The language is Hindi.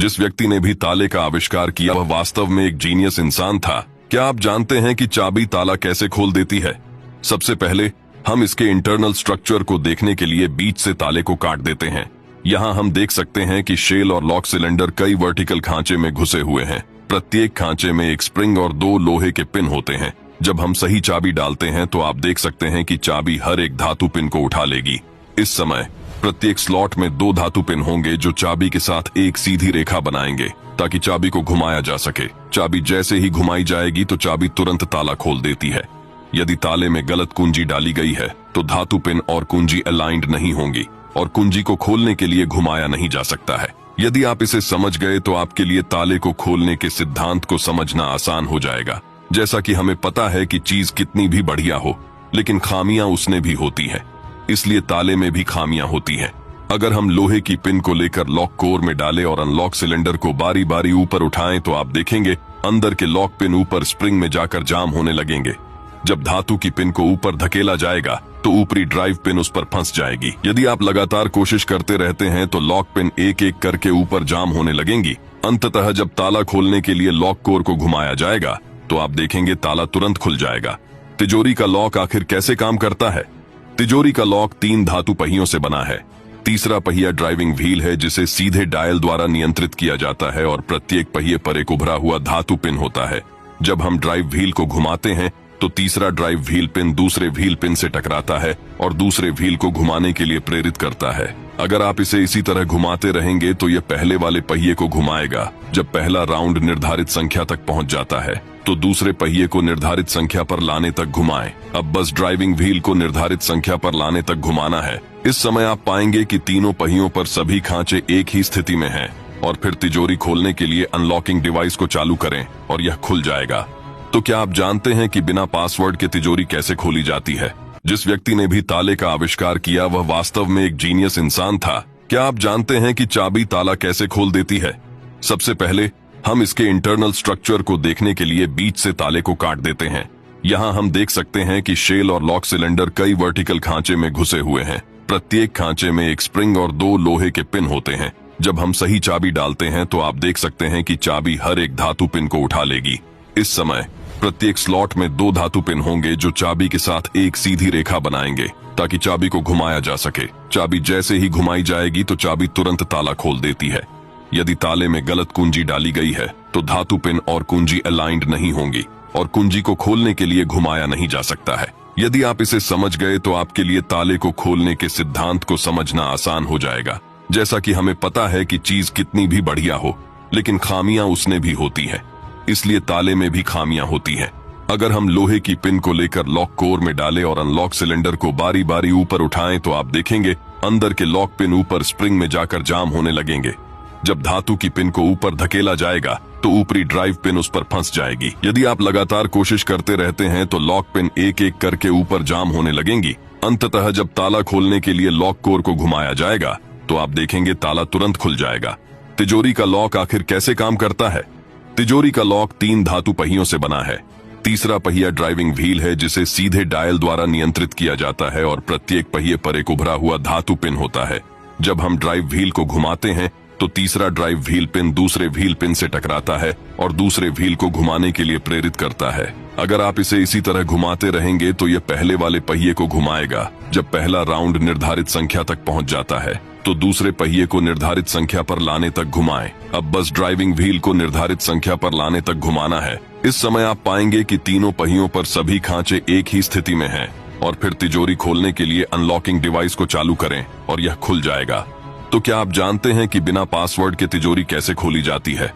जिस व्यक्ति ने भी ताले का आविष्कार किया वह वास्तव में एक जीनियस इंसान था। क्या आप जानते हैं कि चाबी ताला कैसे खोल देती है? सबसे पहले हम इसके इंटरनल स्ट्रक्चर को देखने के लिए बीच से ताले को काट देते हैं। यहाँ हम देख सकते हैं कि शेल और लॉक सिलेंडर कई वर्टिकल खांचे में घुसे हुए हैं। प्रत्येक खांचे में एक स्प्रिंग और 2 लोहे के पिन होते हैं। जब हम सही चाबी डालते हैं तो आप देख सकते हैं कि चाबी हर एक धातु पिन को उठा लेगी। इस समय प्रत्येक स्लॉट में 2 धातु पिन होंगे जो चाबी के साथ एक सीधी रेखा बनाएंगे ताकि चाबी को घुमाया जा सके। चाबी जैसे ही घुमाई जाएगी तो चाबी तुरंत ताला खोल देती है। यदि ताले में गलत कुंजी डाली गई है तो धातु पिन और कुंजी अलाइंड नहीं होंगी और कुंजी को खोलने के लिए घुमाया नहीं जा सकता है। यदि आप इसे समझ गए तो आपके लिए ताले को खोलने के सिद्धांत को समझना आसान हो जाएगा। जैसा कि हमें पता है कि चीज कितनी भी बढ़िया हो लेकिन खामियां उसने भी होती है, इसलिए ताले में भी खामियां होती हैं। अगर हम लोहे की पिन को लेकर लॉक कोर में डालें और अनलॉक सिलेंडर को बारी बारी ऊपर उठाएं तो आप देखेंगे अंदर के लॉक पिन ऊपर स्प्रिंग में जाकर जाम होने लगेंगे। जब धातु की पिन को ऊपर धकेला जाएगा तो ऊपरी ड्राइव पिन उस पर फंस जाएगी। यदि आप लगातार कोशिश करते रहते हैं तो लॉक पिन एक एक करके ऊपर जाम होने लगेंगी। अंततः जब ताला खोलने के लिए लॉक कोर को घुमाया जाएगा तो आप देखेंगे ताला तुरंत खुल जाएगा। तिजोरी का लॉक आखिर कैसे काम करता है? तिजोरी का लॉक 3 धातु पहियों से बना है। तीसरा पहिया ड्राइविंग व्हील है जिसे सीधे डायल द्वारा नियंत्रित किया जाता है और प्रत्येक पहिए पर एक उभरा हुआ धातु पिन होता है। जब हम ड्राइव व्हील को घुमाते हैं तो तीसरा ड्राइव व्हील पिन दूसरे व्हील पिन से टकराता है और दूसरे व्हील को घुमाने के लिए प्रेरित करता है। अगर आप इसे इसी तरह घुमाते रहेंगे तो यह पहले वाले पहिए को घुमाएगा। जब पहला राउंड निर्धारित संख्या तक पहुंच जाता है तो दूसरे पहिए को निर्धारित संख्या पर लाने तक घुमाएं। अब बस ड्राइविंग व्हील को निर्धारित संख्या पर लाने तक घुमाना है। इस समय आप पाएंगे कि तीनों पहियों पर सभी खांचे एक ही स्थिति में हैं और फिर तिजोरी खोलने के लिए अनलॉकिंग डिवाइस को चालू करें और यह खुल जाएगा। तो क्या आप जानते हैं कि बिना पासवर्ड के तिजोरी कैसे खोली जाती है? जिस व्यक्ति ने भी ताले का आविष्कार किया वह वास्तव में एक जीनियस इंसान था। क्या आप जानते हैं कि चाबी ताला कैसे खोल देती है? सबसे पहले हम इसके इंटरनल स्ट्रक्चर को देखने के लिए बीच से ताले को काट देते हैं। यहाँ हम देख सकते हैं कि शेल और लॉक सिलेंडर कई वर्टिकल खांचे में घुसे हुए हैं। प्रत्येक खांचे में एक स्प्रिंग और 2 लोहे के पिन होते हैं। जब हम सही चाबी डालते हैं तो आप देख सकते हैं कि चाबी हर एक धातु पिन को उठा लेगी। इस समय प्रत्येक स्लॉट में 2 धातु पिन होंगे जो चाबी के साथ एक सीधी रेखा बनाएंगे ताकि चाबी को घुमाया जा सके। चाबी जैसे ही घुमाई जाएगी तो चाबी तुरंत ताला खोल देती है। यदि ताले में गलत कुंजी डाली गई है तो धातु पिन और कुंजी अलाइंड नहीं होंगी और कुंजी को खोलने के लिए घुमाया नहीं जा सकता है। यदि आप इसे समझ गए तो आपके लिए ताले को खोलने के सिद्धांत को समझना आसान हो जाएगा। जैसा कि हमें पता है कि चीज कितनी भी बढ़िया हो लेकिन खामियां उसने भी होती हैं, इसलिए ताले में भी खामियां होती हैं। अगर हम लोहे की पिन को लेकर लॉक कोर में डालें और अनलॉक सिलेंडर को बारी बारी ऊपर उठाएं तो आप देखेंगे अंदर के लॉक पिन ऊपर स्प्रिंग में जाकर जाम होने लगेंगे। जब धातु की पिन को ऊपर धकेला जाएगा तो ऊपरी ड्राइव पिन उस पर फंस जाएगी। यदि आप लगातार कोशिश करते रहते हैं तो लॉक पिन एक एक करके ऊपर जाम होने लगेंगी। अंततः जब ताला खोलने के लिए लॉक कोर को घुमाया जाएगा तो आप देखेंगे ताला तुरंत खुल जाएगा। तिजोरी का लॉक आखिर कैसे काम करता है? तिजोरी का लॉक 3 धातु पहियों से बना है। तीसरा पहिया ड्राइविंग व्हील है जिसे सीधे डायल द्वारा नियंत्रित किया जाता है और प्रत्येक पहिए पर एक उभरा हुआ धातु पिन होता है। जब हम ड्राइव व्हील को घुमाते हैं तो तीसरा ड्राइव व्हील पिन दूसरे व्हील पिन से टकराता है और दूसरे व्हील को घुमाने के लिए प्रेरित करता है। अगर आप इसे इसी तरह घुमाते रहेंगे तो यह पहले वाले पहिए को घुमाएगा। जब पहला राउंड निर्धारित संख्या तक पहुंच जाता है तो दूसरे पहिए को निर्धारित संख्या पर लाने तक घुमाएं। अब बस ड्राइविंग व्हील को निर्धारित संख्या पर लाने तक घुमाना है। इस समय आप पाएंगे कि तीनों पहियों पर सभी खांचे एक ही स्थिति में हैं और फिर तिजोरी खोलने के लिए अनलॉकिंग डिवाइस को चालू करें और यह खुल जाएगा। तो क्या आप जानते हैं कि बिना पासवर्ड के तिजोरी कैसे खोली जाती है?